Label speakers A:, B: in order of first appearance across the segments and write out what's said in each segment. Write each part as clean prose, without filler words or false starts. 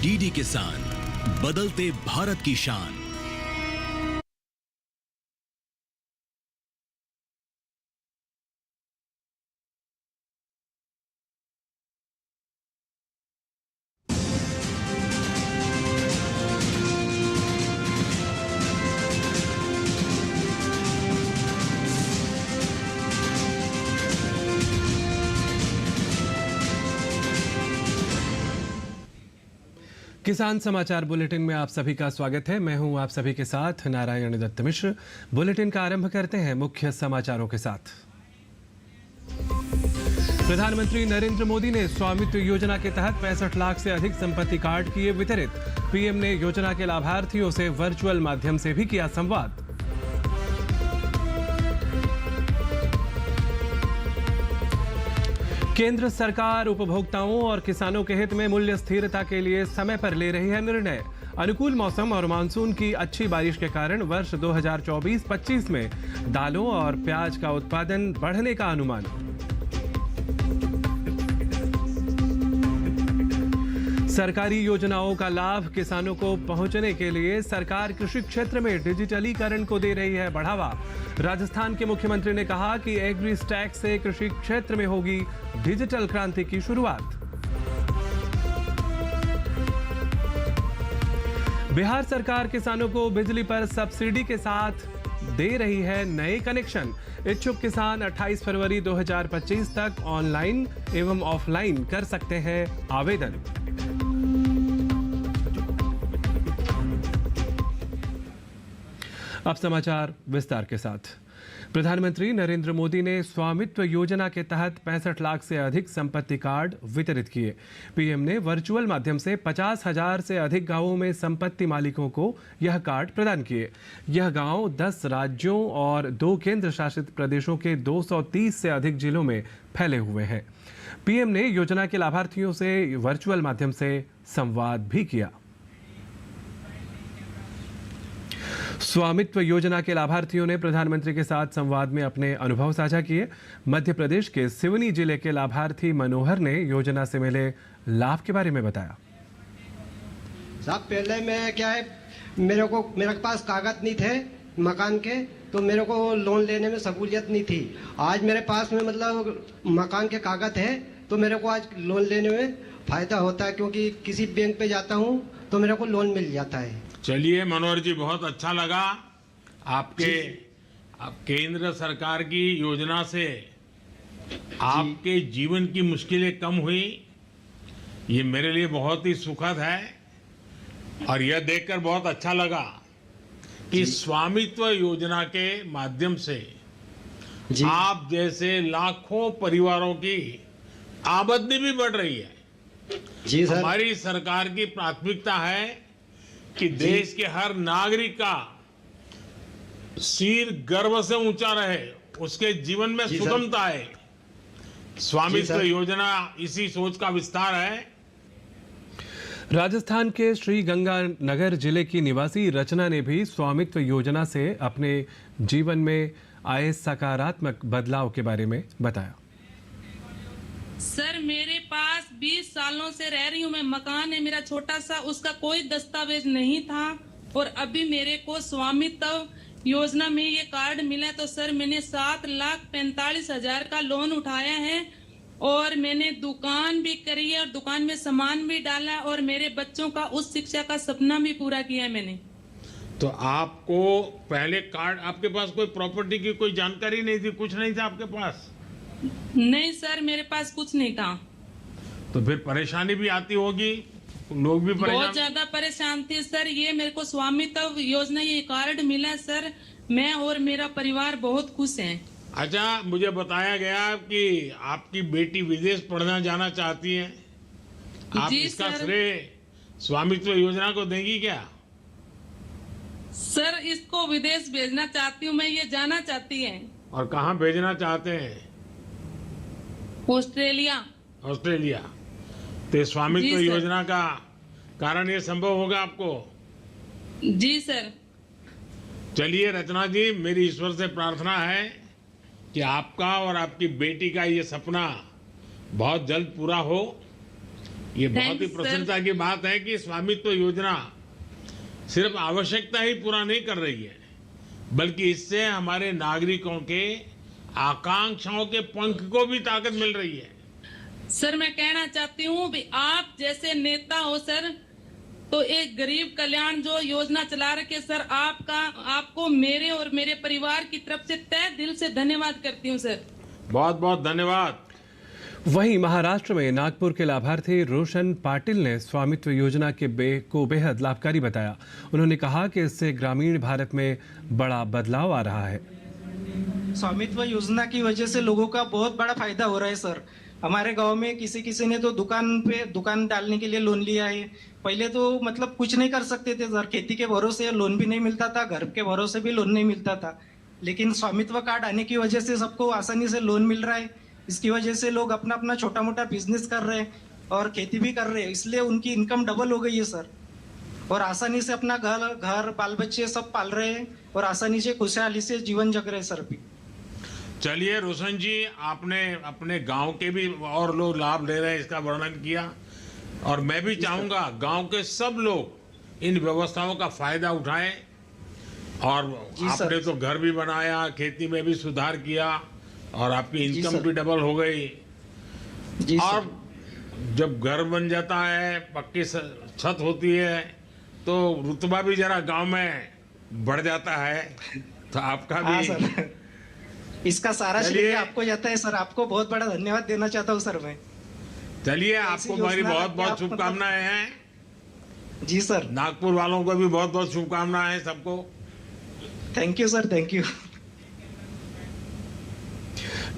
A: DD किसान, बदलते भारत की शान।
B: किसान समाचार बुलेटिन में आप सभी का स्वागत है। मैं हूं आप सभी के साथ नारायण दत्त मिश्र। बुलेटिन का आरंभ करते हैं मुख्य समाचारों के साथ। प्रधानमंत्री नरेंद्र मोदी ने स्वामित्व योजना के तहत 65 लाख से अधिक संपत्ति कार्ड किए वितरित। पीएम ने योजना के लाभार्थियों से वर्चुअल माध्यम से भी किया संवाद। केंद्र सरकार उपभोक्ताओं और किसानों के हित में मूल्य स्थिरता के लिए समय पर ले रही है निर्णय। अनुकूल मौसम और मानसून की अच्छी बारिश के कारण वर्ष 2024-25 में दालों और प्याज का उत्पादन बढ़ने का अनुमान। सरकारी योजनाओं का लाभ किसानों को पहुंचने के लिए सरकार कृषि क्षेत्र में डिजिटलीकरण को दे रही है बढ़ावा। राजस्थान के मुख्यमंत्री ने कहा कि एग्री स्टैक से कृषि क्षेत्र में होगी डिजिटल क्रांति की शुरुआत। बिहार सरकार किसानों को बिजली पर सब्सिडी के साथ दे रही है नए कनेक्शन। इच्छुक किसान 28 फरवरी 2025 तक ऑनलाइन एवं ऑफलाइन कर सकते हैं आवेदन। अब समाचार विस्तार के साथ। प्रधानमंत्री नरेंद्र मोदी ने स्वामित्व योजना के तहत 65 लाख से अधिक संपत्ति कार्ड वितरित किए। पीएम ने वर्चुअल माध्यम से 50,000 से अधिक गांवों में संपत्ति मालिकों को यह कार्ड प्रदान किए। यह गांव 10 राज्यों और 2 केंद्र शासित प्रदेशों के 230 से अधिक जिलों में फैले हुए हैं। पीएम ने योजना के लाभार्थियों से वर्चुअल माध्यम से संवाद भी किया। स्वामित्व योजना के लाभार्थियों ने प्रधानमंत्री के साथ संवाद में अपने अनुभव साझा किए। मध्य प्रदेश के सिवनी जिले के लाभार्थी मनोहर ने योजना से मिले लाभ के बारे में बताया।
C: साहब, पहले मैं क्या है, मेरे पास कागज नहीं थे मकान के, तो मेरे को लोन लेने में सहूलियत नहीं थी। आज मेरे पास में मतलब मकान के कागज है, तो मेरे को आज लोन लेने में फायदा होता है, क्योंकि किसी बैंक पे जाता हूँ तो मेरे को लोन मिल जाता है।
D: चलिए मनोहर जी, बहुत अच्छा लगा आपके केंद्र सरकार की योजना से आपके जीवन की मुश्किलें कम हुई। ये मेरे लिए बहुत ही सुखद है और यह देखकर बहुत अच्छा लगा कि स्वामित्व योजना के माध्यम से आप जैसे लाखों परिवारों की आमदनी भी बढ़ रही है।
C: जी सर।
D: हमारी सरकार की प्राथमिकता है कि देश के हर नागरिक का सिर गर्व से ऊंचा रहे, उसके जीवन में सुगमता आए। स्वामित्व योजना इसी सोच का विस्तार है।
B: राजस्थान के श्री गंगानगर जिले की निवासी रचना ने भी स्वामित्व योजना से अपने जीवन में आए सकारात्मक बदलाव के बारे में बताया।
E: सर, मेरे पास 20 सालों से रह रही हूँ मैं। मकान है मेरा छोटा सा, उसका कोई दस्तावेज नहीं था और अभी मेरे को स्वामित्व योजना में ये कार्ड मिला, तो सर मैंने 7,45,000 का लोन उठाया है और मैंने दुकान भी करी है और दुकान में सामान भी डाला और मेरे बच्चों का उच्च शिक्षा का सपना भी पूरा किया है मैंने।
D: तो आपको पहले कार्ड, आपके पास कोई प्रॉपर्टी की कोई जानकारी नहीं थी, कुछ नहीं था आपके पास?
E: नहीं सर, मेरे पास कुछ नहीं था।
D: तो फिर परेशानी भी आती होगी, लोग भी परेशान?
E: बहुत ज्यादा परेशान थी सर। ये मेरे को स्वामित्व योजना ये कार्ड मिला सर, मैं और मेरा परिवार बहुत खुश हैं।
D: अच्छा, मुझे बताया गया कि आपकी बेटी विदेश पढ़ना जाना चाहती है, आप इसका श्रेय स्वामित्व योजना को देंगी क्या?
E: सर, इसको विदेश भेजना चाहती हूँ मैं, ये जाना चाहती है।
D: और कहाँ भेजना चाहते हैं?
E: ऑस्ट्रेलिया।
D: ऑस्ट्रेलिया। तो स्वामित्व योजना का कारण ये संभव होगा आपको?
E: जी सर।
D: चलिए रचना जी, मेरी ईश्वर से प्रार्थना है कि आपका और आपकी बेटी का ये सपना बहुत जल्द पूरा हो ये बहुत ही
E: Thanks, sir.
D: प्रसन्नता की बात है कि स्वामित्व योजना सिर्फ आवश्यकता ही पूरा नहीं कर रही है, बल्कि इससे हमारे नागरिकों के आकांक्षाओं के पंख को भी ताकत मिल रही है।
E: सर मैं कहना चाहती हूँ भी आप जैसे नेता हो सर, तो एक गरीब कल्याण जो योजना चला रखे सर, आपको मेरे और मेरे परिवार की तरफ से तहे दिल से धन्यवाद करती हूँ सर।
D: बहुत बहुत धन्यवाद।
B: वहीं महाराष्ट्र में नागपुर के लाभार्थी रोशन पाटिल ने स्वामित्व योजना को बेहद लाभकारी बताया। उन्होंने कहा कि इससे ग्रामीण भारत में बड़ा बदलाव आ रहा है।
F: स्वामित्व योजना की वजह से लोगों का बहुत बड़ा फायदा हो रहा है सर। हमारे गांव में किसी ने तो दुकान डालने के लिए लोन लिया है। पहले तो मतलब कुछ नहीं कर सकते थे सर, खेती के भरोसे लोन भी नहीं मिलता था, घर के भरोसे भी लोन नहीं मिलता था। लेकिन स्वामित्व कार्ड आने की वजह से सबको आसानी से लोन मिल रहा है। इसकी वजह से लोग अपना छोटा मोटा बिजनेस कर रहे हैं और खेती भी कर रहे हैं, इसलिए उनकी इनकम डबल हो गई है सर। और आसानी से अपना घर बाल बच्चे सब पाल रहे हैं और आसानी से खुशहाली से जीवन जग रहे हैं सर। भी
D: चलिए रोशन जी, आपने अपने गांव के भी और लोग लाभ ले रहे हैं इसका वर्णन किया, और मैं भी चाहूंगा गांव के सब लोग इन व्यवस्थाओं का फायदा उठाएं। और आपने तो घर भी बनाया, खेती में भी सुधार किया और आपकी इनकम भी डबल हो गई। और जब घर बन जाता है, पक्की छत होती है, तो रुतबा भी जरा गांव में बढ़ जाता है। तो आपका भी
F: सर, इसका सारा श्रेय आपको जाता है सर। आपको बहुत बड़ा धन्यवाद देना चाहता हूँ सर मैं।
D: चलिए, आपको हमारी बहुत बहुत शुभकामनाएं हैं।
F: जी सर।
D: नागपुर वालों को भी बहुत बहुत शुभकामनाएं हैं सबको।
F: Thank you sir, thank you.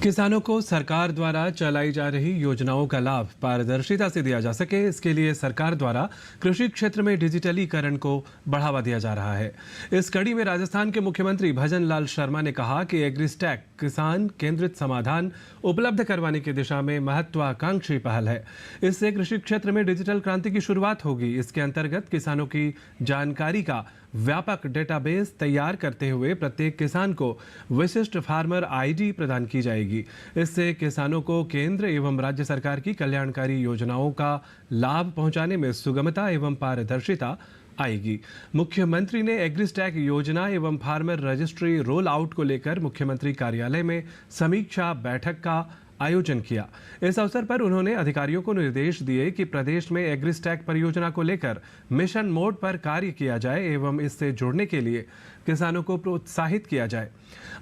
B: किसानों को सरकार द्वारा चलाई जा रही योजनाओं का लाभ पारदर्शिता से दिया जा सके, इसके लिए सरकार द्वारा कृषि क्षेत्र में डिजिटलीकरण को बढ़ावा दिया जा रहा है। इस कड़ी में राजस्थान के मुख्यमंत्री भजन लाल शर्मा ने कहा कि एग्रीस्टैक किसान केंद्रित समाधान उपलब्ध करवाने की दिशा में महत्वाकांक्षी पहल है। इससे कृषि क्षेत्र में डिजिटल क्रांति की शुरुआत होगी। इसके अंतर्गत किसानों की जानकारी का व्यापक डेटाबेस तैयार करते हुए प्रत्येक किसान को विशिष्ट फार्मर आईडी प्रदान की जाएगी। इससे किसानों को केंद्र एवं राज्य सरकार की कल्याणकारी योजनाओं का लाभ पहुंचाने में सुगमता एवं पारदर्शिता आएगी। मुख्यमंत्री ने एग्रीस्टैक योजना एवं फार्मर रजिस्ट्री रोल आउट को लेकर मुख्यमंत्री कार्यालय में समीक्षा बैठक का आयोजन किया। इस अवसर पर उन्होंने अधिकारियों को निर्देश दिए कि प्रदेश में एग्रीस्टैक परियोजना को लेकर मिशन मोड पर कार्य किया जाए एवं इससे जुड़ने के लिए किसानों को प्रोत्साहित किया जाए।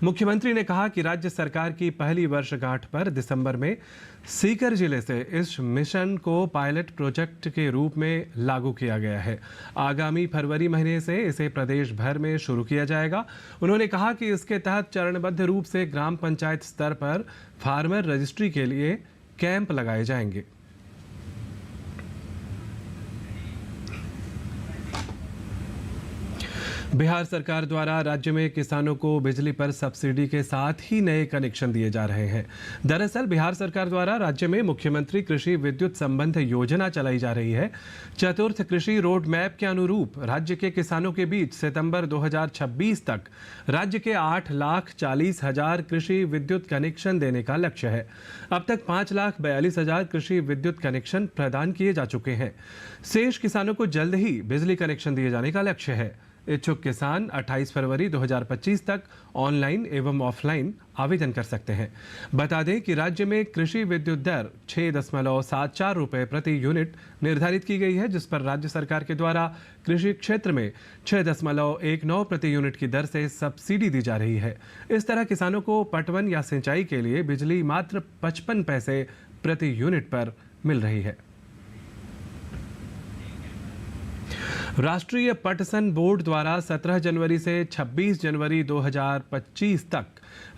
B: मुख्यमंत्री ने कहा कि राज्य सरकार की पहली वर्षगांठ पर दिसंबर में सीकर जिले से इस मिशन को पायलट प्रोजेक्ट के रूप में लागू किया गया है। आगामी फरवरी महीने से इसे प्रदेश भर में शुरू किया जाएगा। उन्होंने कहा कि इसके तहत चरणबद्ध रूप से ग्राम पंचायत स्तर पर फार्मर रजिस्ट्री के लिए कैंप लगाए जाएंगे। बिहार सरकार द्वारा राज्य में किसानों को बिजली पर सब्सिडी के साथ ही नए कनेक्शन दिए जा रहे हैं। दरअसल बिहार सरकार द्वारा राज्य में मुख्यमंत्री कृषि विद्युत संबंध योजना चलाई जा रही है। चतुर्थ कृषि रोड मैप के अनुरूप राज्य के किसानों के बीच सितंबर 2026 तक राज्य के 8,40,000 कृषि विद्युत कनेक्शन देने का लक्ष्य है। अब तक 5,42,000 कृषि विद्युत कनेक्शन प्रदान किए जा चुके हैं। शेष किसानों को जल्द ही बिजली कनेक्शन दिए जाने का लक्ष्य है। इच्छुक किसान 28 फरवरी 2025 तक ऑनलाइन एवं ऑफलाइन आवेदन कर सकते हैं। बता दें कि राज्य में कृषि विद्युत दर 6.74 रुपये प्रति यूनिट निर्धारित की गई है, जिस पर राज्य सरकार के द्वारा कृषि क्षेत्र में 6.19 प्रति यूनिट की दर से सब्सिडी दी जा रही है। इस तरह किसानों को पटवन या सिंचाई के लिए बिजली मात्र 55 पैसे प्रति यूनिट पर मिल रही है। राष्ट्रीय पटसन बोर्ड द्वारा 17 जनवरी से 26 जनवरी 2025 तक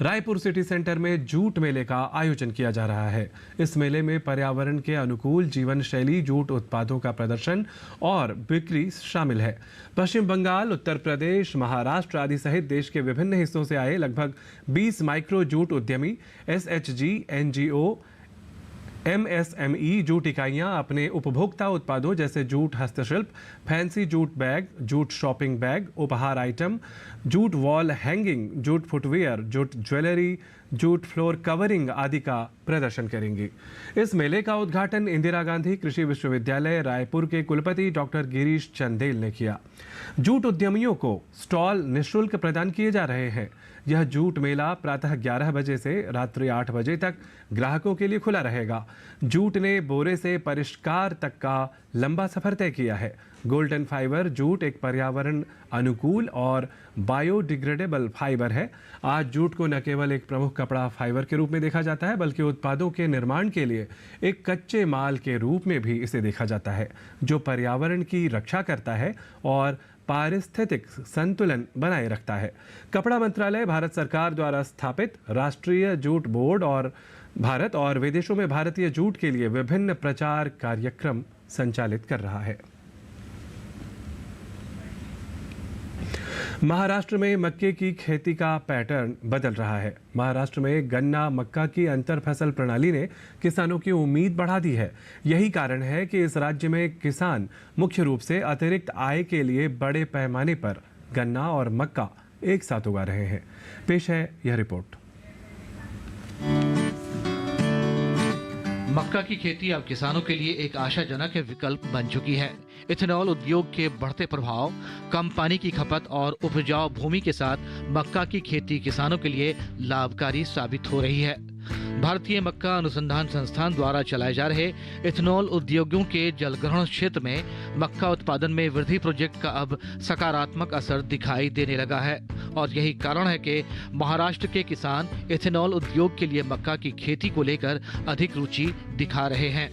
B: रायपुर सिटी सेंटर में जूट मेले का आयोजन किया जा रहा है। इस मेले में पर्यावरण के अनुकूल जीवन शैली जूट उत्पादों का प्रदर्शन और बिक्री शामिल है। पश्चिम बंगाल, उत्तर प्रदेश, महाराष्ट्र आदि सहित देश के विभिन्न हिस्सों से आए लगभग 20 माइक्रो जूट उद्यमी, SHG, NGO, MSME जूट इकाइयां अपने उपभोक्ता उत्पादों जैसे जूट हस्तशिल्प, fancy jute bag, jute shopping bag, उपहार item, jute wall hanging, jute footwear, jute jewellery, jute floor covering आदि का प्रदर्शन करेंगी। इस मेले का उद्घाटन इंदिरा गांधी कृषि विश्वविद्यालय रायपुर के कुलपति डॉक्टर गिरीश चंदेल ने किया। जूट उद्यमियों को स्टॉल निःशुल्क प्रदान किए जा रहे हैं। यह जूट मेला प्रातः 11 बजे से रात्रि 8 बजे तक ग्राहकों के लिए खुला रहेगा। जूट ने बोरे से परिष्कार तक का लंबा सफर तय किया है। गोल्डन फाइबर जूट एक पर्यावरण अनुकूल और बायोडिग्रेडेबल फाइबर है। आज जूट को न केवल एक प्रमुख कपड़ा फाइबर के रूप में देखा जाता है, बल्कि उत्पादों के निर्माण के लिए एक कच्चे माल के रूप में भी इसे देखा जाता है, जो पर्यावरण की रक्षा करता है और पारिस्थितिक संतुलन बनाए रखता है। कपड़ा मंत्रालय भारत सरकार द्वारा स्थापित राष्ट्रीय जूट बोर्ड और भारत और विदेशों में भारतीय जूट के लिए विभिन्न प्रचार कार्यक्रम संचालित कर रहा है। महाराष्ट्र में मक्के की खेती का पैटर्न बदल रहा है। महाराष्ट्र में गन्ना मक्का की अंतर फसल प्रणाली ने किसानों की उम्मीद बढ़ा दी है। यही कारण है कि इस राज्य में किसान मुख्य रूप से अतिरिक्त आय के लिए बड़े पैमाने पर गन्ना और मक्का एक साथ उगा रहे हैं। पेश है यह रिपोर्ट।
G: मक्का की खेती अब किसानों के लिए एक आशाजनक विकल्प बन चुकी है। इथेनॉल उद्योग के बढ़ते प्रभाव, कम पानी की खपत और उपजाऊ भूमि के साथ मक्का की खेती किसानों के लिए लाभकारी साबित हो रही है। भारतीय मक्का अनुसंधान संस्थान द्वारा चलाए जा रहे इथेनॉल उद्योगों के जलग्रहण क्षेत्र में मक्का उत्पादन में वृद्धि प्रोजेक्ट का अब सकारात्मक असर दिखाई देने लगा है और यही कारण है कि महाराष्ट्र के किसान इथेनॉल उद्योग के लिए मक्का की खेती को लेकर अधिक रुचि दिखा रहे हैं।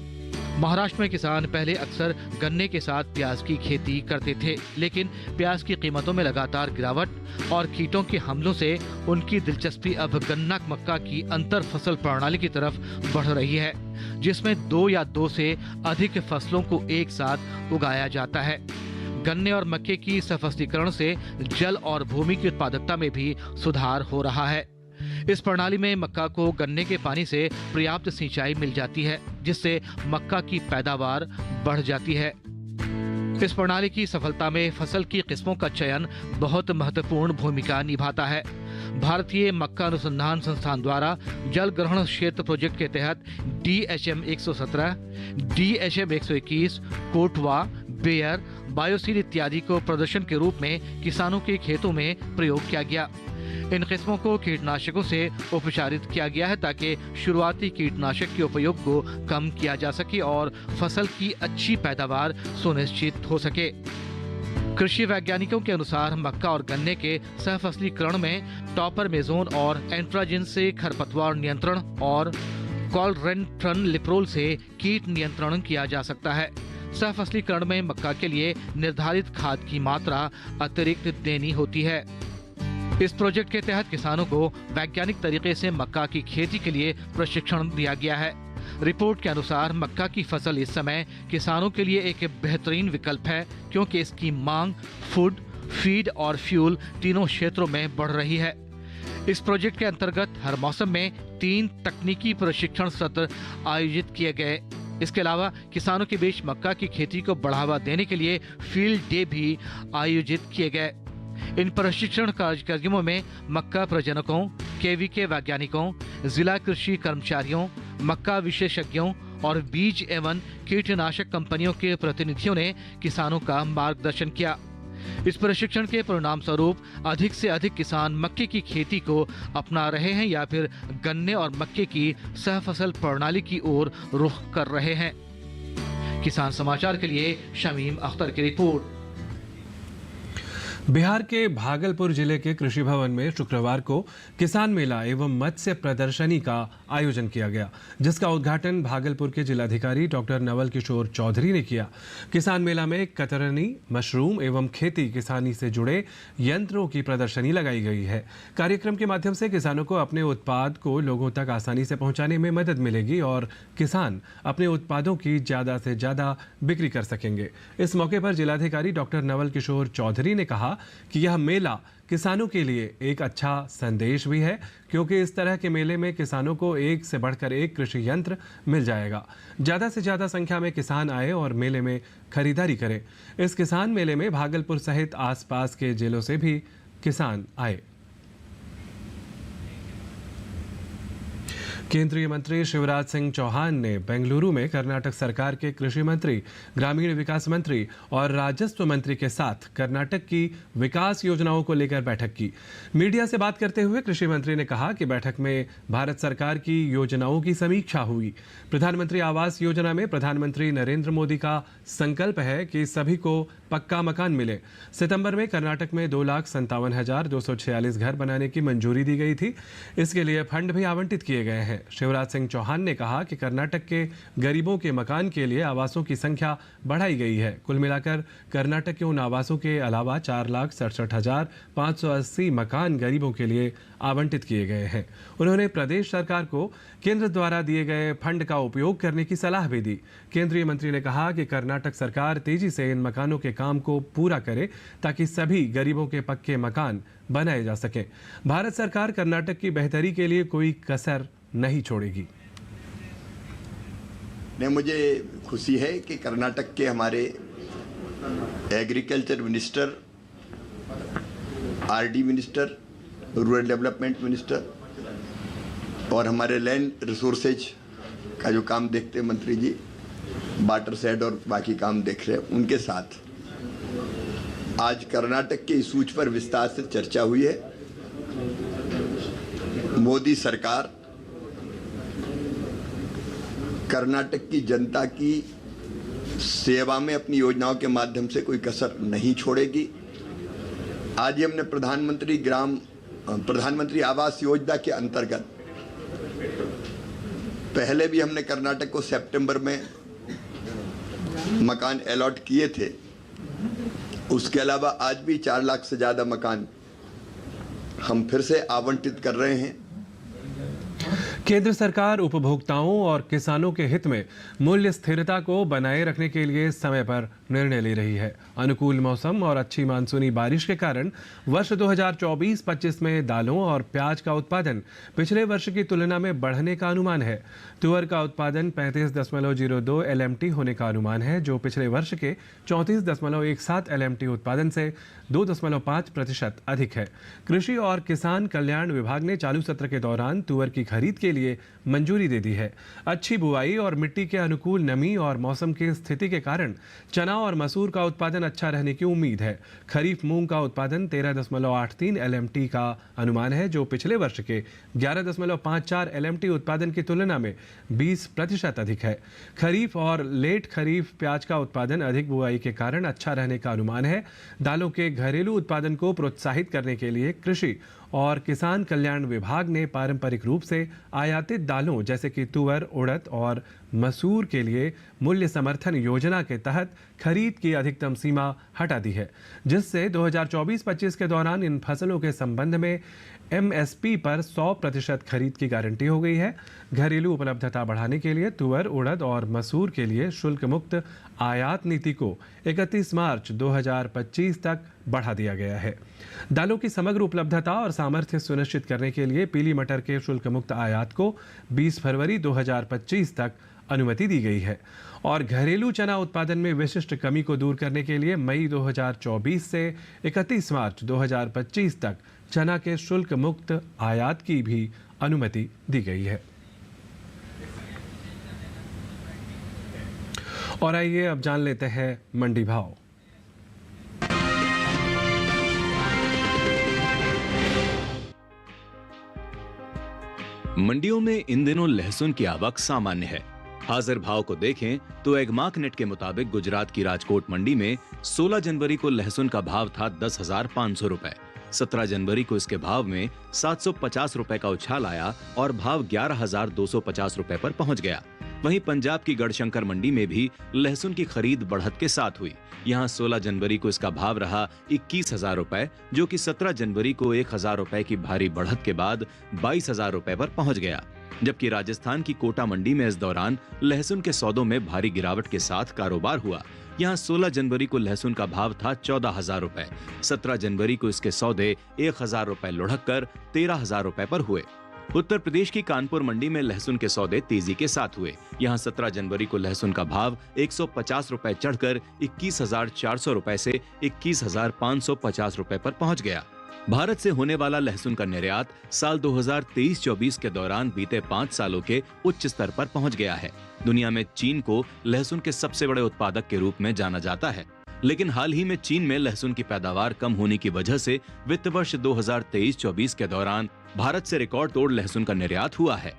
G: महाराष्ट्र में किसान पहले अक्सर गन्ने के साथ प्याज की खेती करते थे, लेकिन प्याज की कीमतों में लगातार गिरावट और कीटों के हमलों से उनकी दिलचस्पी अब गन्ना मक्का की अंतर फसल प्रणाली की तरफ बढ़ रही है, जिसमें 2 या 2 से अधिक फसलों को एक साथ उगाया जाता है। गन्ने और मक्के की सफसलीकरण से जल और भूमि की उत्पादकता में भी सुधार हो रहा है। इस प्रणाली में मक्का को गन्ने के पानी से पर्याप्त सिंचाई मिल जाती है, जिससे मक्का की पैदावार बढ़ जाती है। इस प्रणाली की सफलता में फसल की किस्मों का चयन बहुत महत्वपूर्ण भूमिका निभाता है। भारतीय मक्का अनुसंधान संस्थान द्वारा जल ग्रहण क्षेत्र प्रोजेक्ट के तहत DHM 117, DHM 121, कोटवा, बेयर, बायोसीड इत्यादि को प्रदर्शन के रूप में किसानों के खेतों में प्रयोग किया गया। इन किस्मों को कीटनाशकों से उपचारित किया गया है ताकि शुरुआती कीटनाशक के उपयोग को कम किया जा सके और फसल की अच्छी पैदावार सुनिश्चित हो सके। कृषि वैज्ञानिकों के अनुसार मक्का और गन्ने के सहफसलीकरण में टॉपर मेजोन और एंट्राजिन से खरपतवार नियंत्रण और कॉलरेंट्रनलिप्रोल से कीट नियंत्रण किया जा सकता है। सहफसलीकरण में मक्का के लिए निर्धारित खाद की मात्रा अतिरिक्त देनी होती है। इस प्रोजेक्ट के तहत किसानों को वैज्ञानिक तरीके से मक्का की खेती के लिए प्रशिक्षण दिया गया है। रिपोर्ट के अनुसार मक्का की फसल इस समय किसानों के लिए एक बेहतरीन विकल्प है, क्योंकि इसकी मांग फूड, फीड और फ्यूल तीनों क्षेत्रों में बढ़ रही है। इस प्रोजेक्ट के अंतर्गत हर मौसम में 3 तकनीकी प्रशिक्षण सत्र आयोजित किए गए। इसके अलावा किसानों के बीच मक्का की खेती को बढ़ावा देने के लिए फील्ड डे भी आयोजित किए गए। इन प्रशिक्षण कार्यक्रमों में मक्का प्रजनकों, KVK वैज्ञानिकों, जिला कृषि कर्मचारियों, मक्का विशेषज्ञों और बीज एवं कीटनाशक कंपनियों के प्रतिनिधियों ने किसानों का मार्गदर्शन किया। इस प्रशिक्षण के परिणाम स्वरूप अधिक से अधिक किसान मक्के की खेती को अपना रहे हैं या फिर गन्ने और मक्के की सहफसल प्रणाली की ओर रुख कर रहे हैं। किसान समाचार के लिए शमीम अख्तर की रिपोर्ट।
B: बिहार के भागलपुर जिले के कृषि भवन में शुक्रवार को किसान मेला एवं मत्स्य प्रदर्शनी का आयोजन किया गया, जिसका उद्घाटन भागलपुर के जिलाधिकारी डॉक्टर नवल किशोर चौधरी ने किया। किसान मेला में कतरनी, मशरूम एवं खेती किसानी से जुड़े यंत्रों की प्रदर्शनी लगाई गई है। कार्यक्रम के माध्यम से किसानों को अपने उत्पाद को लोगों तक आसानी से पहुंचाने में मदद मिलेगी और किसान अपने उत्पादों की ज्यादा से ज्यादा बिक्री कर सकेंगे। इस मौके पर जिलाधिकारी डॉक्टर नवल किशोर चौधरी ने कहा कि यह मेला किसानों के लिए एक अच्छा संदेश भी है, क्योंकि इस तरह के मेले में किसानों को एक से बढ़कर एक कृषि यंत्र मिल जाएगा। ज़्यादा से ज़्यादा संख्या में किसान आए और मेले में खरीदारी करें। इस किसान मेले में भागलपुर सहित आसपास के जिलों से भी किसान आए। केंद्रीय मंत्री शिवराज सिंह चौहान ने बेंगलुरु में कर्नाटक सरकार के कृषि मंत्री, ग्रामीण विकास मंत्री और राजस्व मंत्री के साथ कर्नाटक की विकास योजनाओं को लेकर बैठक की। मीडिया से बात करते हुए कृषि मंत्री ने कहा कि बैठक में भारत सरकार की योजनाओं की समीक्षा हुई। प्रधानमंत्री आवास योजना में प्रधानमंत्री नरेंद्र मोदी का संकल्प है कि सभी को पक्का मकान मिले। सितंबर में कर्नाटक में 2,57,246 घर बनाने की मंजूरी दी गई थी। इसके लिए फंड भी आवंटित किए गए हैं। शिवराज सिंह चौहान ने कहा कि कर्नाटक के गरीबों के मकान के लिए आवासों की संख्या बढ़ाई गई है। कुल मिलाकर कर्नाटक के उन आवासों के अलावा 4,67,580 मकान गरीबों के लिए आवंटित किए गए हैं। उन्होंने प्रदेश सरकार को केंद्र द्वारा दिए गए फंड का उपयोग करने की सलाह भी दी। केंद्रीय मंत्री ने कहा कि कर्नाटक सरकार तेजी से इन मकानों के काम को पूरा करे ताकि सभी गरीबों के पक्के मकान बनाए जा सकें। भारत सरकार कर्नाटक की बेहतरी के लिए कोई कसर नहीं छोड़ेगी।
H: मुझे खुशी है कि कर्नाटक के हमारे agriculture minister, RD minister, rural development minister और हमारे लैंड रिसोर्सेज का जो काम देखते हैं मंत्री जी, वाटर शेड और बाकी काम देख रहे हैं, उनके साथ आज कर्नाटक के इशूज पर विस्तार से चर्चा हुई है। मोदी सरकार कर्नाटक की जनता की सेवा में अपनी योजनाओं के माध्यम से कोई कसर नहीं छोड़ेगी। आज ही हमने प्रधानमंत्री आवास योजना के अंतर्गत पहले भी हमने कर्नाटक को सितंबर में मकान अलॉट किए थे। उसके अलावा आज भी 4 लाख से ज़्यादा मकान हम फिर से आवंटित कर रहे हैं।
B: केंद्र सरकार उपभोक्ताओं और किसानों के हित में मूल्य स्थिरता को बनाए रखने के लिए समय पर निर्णय ले रही है। अनुकूल मौसम और अच्छी मानसूनी बारिश के कारण वर्ष 2024-25 में दालों और प्याज का उत्पादन पिछले वर्ष की तुलना में बढ़ने का अनुमान है। तुअर का उत्पादन 35.02 LMT होने का अनुमान है, जो पिछले वर्ष के 34.17 LMT उत्पादन से 2.5% अधिक है। कृषि और किसान कल्याण विभाग ने चालू सत्र के दौरान तुअर की खरीद के लिए मंजूरी दे दी है। अच्छी बुआई और मिट्टी के अनुकूल नमी और मौसम की स्थिति के कारण चना और मसूर का उत्पादन अच्छा रहने की उम्मीद है। खरीफ मूंग का उत्पादन 13.83 LMT का अनुमान है, जो पिछले वर्ष के 11.54 LMT उत्पादन की तुलना में 20% अधिक है। खरीफ और लेट खरीफ प्याज का उत्पादन अधिक बुआई के कारण अच्छा रहने का अनुमान है। दालों के घरेलू उत्पादन को प्रोत्साहित करने के लिए कृषि और किसान कल्याण विभाग ने पारंपरिक रूप से आयातित दालों जैसे कि तुअर, उड़द और मसूर के लिए मूल्य समर्थन योजना के तहत खरीद की अधिकतम सीमा हटा दी है, जिससे 2024-25 के दौरान इन फसलों के संबंध में MSP पर 100% खरीद की गारंटी हो गई है। घरेलू उपलब्धता बढ़ाने के लिए तुअर, उड़द और मसूर के लिए शुल्क मुक्त आयात नीति को 31 मार्च 2025 तक बढ़ा दिया गया है। दालों की समग्र उपलब्धता और सामर्थ्य सुनिश्चित करने के लिए पीली मटर के शुल्क मुक्त आयात को 20 फरवरी 2025 तक अनुमति दी गई है और घरेलू चना उत्पादन में विशिष्ट कमी को दूर करने के लिए मई 2024 से 31 मार्च 2025 तक चना के शुल्क मुक्त आयात की भी अनुमति दी गई है। और आइए अब जान लेते हैं मंडी भाव।
A: मंडियों में इन दिनों लहसुन की आवक सामान्य है। हाजिर भाव को देखें तो एगमार्क नेट के मुताबिक गुजरात की राजकोट मंडी में 16 जनवरी को लहसुन का भाव था 10,500 रुपए। 17 जनवरी को इसके भाव में 750 रुपए का उछाल आया और भाव 11,250 रुपए पर पहुंच गया। वहीं पंजाब की गढ़शंकर मंडी में भी लहसुन की खरीद बढ़त के साथ हुई। यहां 16 जनवरी को इसका भाव रहा 21,000 रुपए, जो कि 17 जनवरी को 1,000 रुपए की भारी बढ़त के बाद 22,000 रुपए पर पहुंच गया। जबकि राजस्थान की कोटा मंडी में इस दौरान लहसुन के सौदों में भारी गिरावट के साथ कारोबार हुआ। यहाँ 16 जनवरी को लहसुन का भाव था 14,000 रुपए। 17 जनवरी को इसके सौदे 1,000 रुपए लुढ़क कर 13,000 रुपए पर हुए। उत्तर प्रदेश की कानपुर मंडी में लहसुन के सौदे तेजी के साथ हुए। यहाँ 17 जनवरी को लहसुन का भाव 150 रुपए चढ़कर 21,400 रुपए से 21,550 रुपए पर पहुंच गया। भारत से होने वाला लहसुन का निर्यात साल 2023-24 के दौरान बीते 5 सालों के उच्च स्तर पर पहुंच गया है। दुनिया में चीन को लहसुन के सबसे बड़े उत्पादक के रूप में जाना जाता है, लेकिन हाल ही में चीन में लहसुन की पैदावार कम होने की वजह से वित्त वर्ष 2023-24 के दौरान भारत से रिकॉर्ड तोड़ लहसुन का निर्यात हुआ है।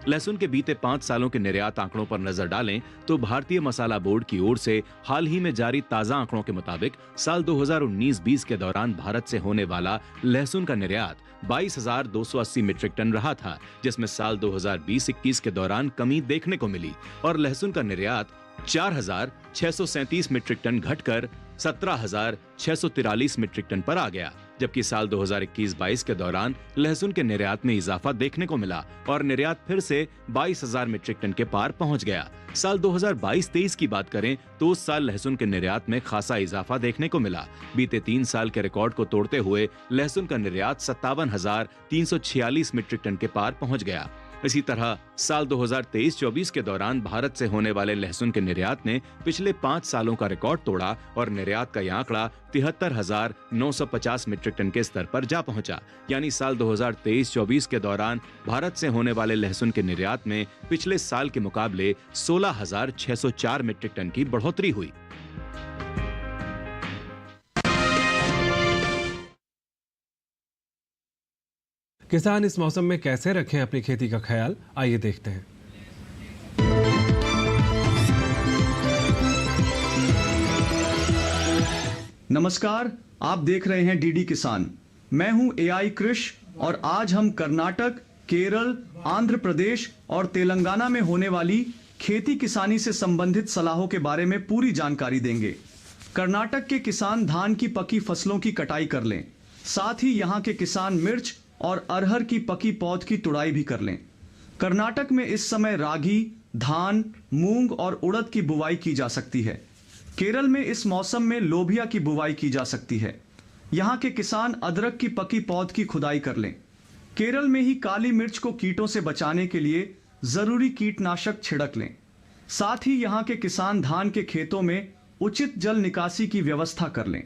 A: लहसुन के बीते 5 सालों के निर्यात आंकड़ों पर नजर डालें तो भारतीय मसाला बोर्ड की ओर से हाल ही में जारी ताजा आंकड़ों के मुताबिक साल 2019-20 के दौरान भारत से होने वाला लहसुन का निर्यात 22,280 मीट्रिक टन रहा था, जिसमें साल 2020-21 के दौरान कमी देखने को मिली और लहसुन का निर्यात 4,637 मीट्रिक टन घटकर 17,643 मीट्रिक टन पर आ गया, जबकि साल 2021-22 के दौरान लहसुन के निर्यात में इजाफा देखने को मिला और निर्यात फिर से 22,000 मीट्रिक टन के पार पहुंच गया। साल 2022-23 की बात करें तो उस साल लहसुन के निर्यात में खासा इजाफा देखने को मिला। बीते 3 साल के रिकॉर्ड को तोड़ते हुए लहसुन का निर्यात 57,346 मीट्रिक टन के पार पहुंच गया। इसी तरह साल 2023-24 के दौरान भारत से होने वाले लहसुन के निर्यात ने पिछले 5 सालों का रिकॉर्ड तोड़ा और निर्यात का यह आंकड़ा 73,950 मीट्रिक टन के स्तर पर जा पहुंचा। यानी साल 2023-24 के दौरान भारत से होने वाले लहसुन के निर्यात में पिछले साल के मुकाबले 16,604 मीट्रिक टन की बढ़ोतरी हुई।
B: किसान इस मौसम में कैसे रखें अपनी खेती का ख्याल, आइए देखते हैं।
I: नमस्कार, आप देख रहे हैं डीडी किसान। मैं हूं एआई कृष और आज हम कर्नाटक, केरल, आंध्र प्रदेश और तेलंगाना में होने वाली खेती किसानी से संबंधित सलाहों के बारे में पूरी जानकारी देंगे। कर्नाटक के किसान धान की पकी फसलों की कटाई कर लें, साथ ही यहाँ के किसान मिर्च और अरहर की पकी पौध की तुड़ाई भी कर लें। कर्नाटक में इस समय रागी, धान, मूंग और उड़द की बुवाई की जा सकती है। केरल में इस मौसम में लोबिया की बुवाई की जा सकती है। यहाँ के किसान अदरक की पकी पौध की खुदाई कर लें। केरल में ही काली मिर्च को कीटों से बचाने के लिए जरूरी कीटनाशक छिड़क लें। साथ ही यहाँ के किसान धान के खेतों में उचित जल निकासी की व्यवस्था कर लें।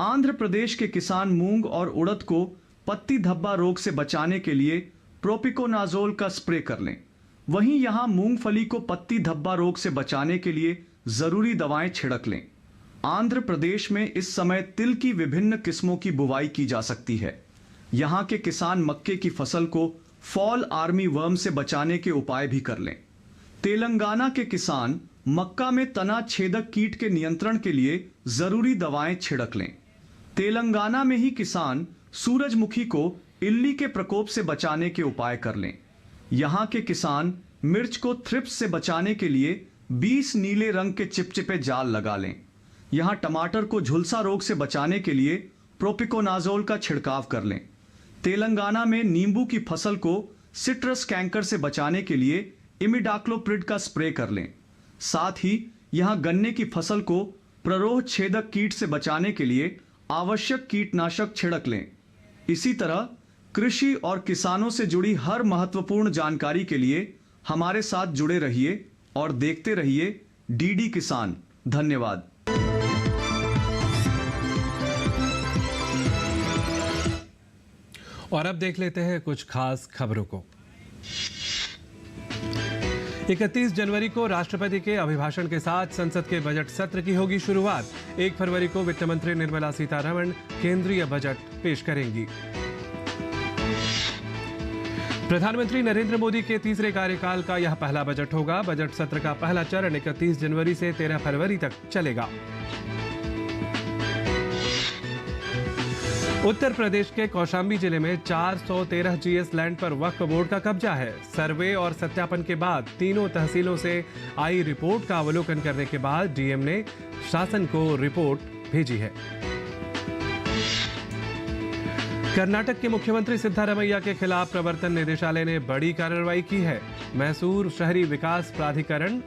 I: आंध्र प्रदेश के किसान मूंग और उड़द को पत्ती धब्बा रोग से बचाने के लिए प्रोपिकोनाजोल का स्प्रे कर लें। वहीं यहाँ मूंगफली को पत्ती धब्बा रोग से बचाने के लिए जरूरी दवाएं छिड़क लें। आंध्र प्रदेश में इस समय तिल की विभिन्न किस्मों की बुवाई की जा सकती है। यहाँ के किसान मक्के की फसल को फॉल आर्मी वर्म से बचाने के उपाय भी कर लें। तेलंगाना के किसान मक्का में तना छेदक कीट के नियंत्रण के लिए जरूरी दवाएं छिड़क लें। तेलंगाना में ही किसान सूरजमुखी को इल्ली के प्रकोप से बचाने के उपाय कर लें। यहाँ के किसान मिर्च को थ्रिप्स से बचाने के लिए 20 नीले रंग के चिपचिपे जाल लगा लें। यहाँ टमाटर को झुलसा रोग से बचाने के लिए प्रोपिकोनाजोल का छिड़काव कर लें। तेलंगाना में नींबू की फसल को सिट्रस कैंकर से बचाने के लिए इमिडाक्लोप्रिड का स्प्रे कर लें। साथ ही यहाँ गन्ने की फसल को प्ररोह छेदक कीट से बचाने के लिए आवश्यक कीटनाशक छिड़क लें। इसी तरह कृषि और किसानों से जुड़ी हर महत्वपूर्ण जानकारी के लिए हमारे साथ जुड़े रहिए और देखते रहिए डीडी किसान। धन्यवाद।
B: और अब देख लेते हैं कुछ खास खबरों को। 31 जनवरी को राष्ट्रपति के अभिभाषण के साथ संसद के बजट सत्र की होगी शुरुआत। 1 फरवरी को वित्त मंत्री निर्मला सीतारमण केंद्रीय बजट पेश करेंगी। प्रधानमंत्री नरेंद्र मोदी के तीसरे कार्यकाल का यह पहला बजट होगा। बजट सत्र का पहला चरण 31 जनवरी से 13 फरवरी तक चलेगा। उत्तर प्रदेश के कौशाम्बी जिले में 413 जीएस लैंड पर वक्फ बोर्ड का कब्जा है। सर्वे और सत्यापन के बाद तीनों तहसीलों से आई रिपोर्ट का अवलोकन करने के बाद डीएम ने शासन को रिपोर्ट भेजी है। कर्नाटक के मुख्यमंत्री सिद्धारमैया के खिलाफ प्रवर्तन निदेशालय ने बड़ी कार्रवाई की है। मैसूर शहरी विकास प्राधिकरण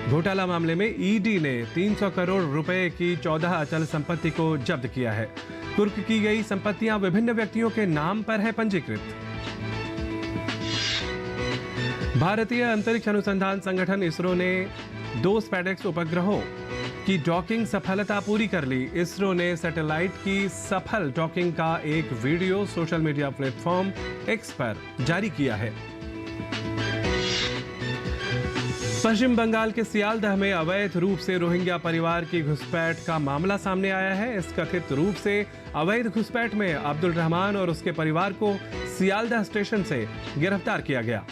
B: घोटाला मामले में ईडी ने 300 करोड़ रुपए की 14 अचल संपत्ति को जब्त किया है। कुर्क की गई संपत्तियां विभिन्न व्यक्तियों के नाम पर है पंजीकृत। भारतीय अंतरिक्ष अनुसंधान संगठन इसरो ने 2 स्पेडेक्स उपग्रहों की डॉकिंग सफलता पूरी कर ली। इसरो ने सैटेलाइट की सफल डॉकिंग का एक video social media platform x पर जारी किया है। पश्चिम बंगाल के सियालदह में अवैध रूप से रोहिंग्या परिवार की घुसपैठ का मामला सामने आया है। इस कथित रूप से अवैध घुसपैठ में अब्दुल रहमान और उसके परिवार को सियालदह स्टेशन से गिरफ्तार किया गया।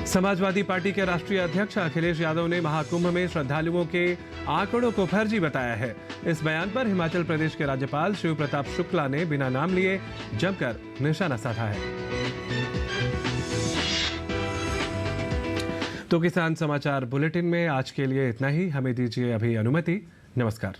B: समाजवादी पार्टी के राष्ट्रीय अध्यक्ष अखिलेश यादव ने महाकुंभ में श्रद्धालुओं के आंकड़ों को फर्जी बताया है। इस बयान पर हिमाचल प्रदेश के राज्यपाल शिव प्रताप शुक्ला ने बिना नाम लिए जमकर निशाना साधा है। तो किसान समाचार बुलेटिन में आज के लिए इतना ही। हमें दीजिए अभी अनुमति। नमस्कार।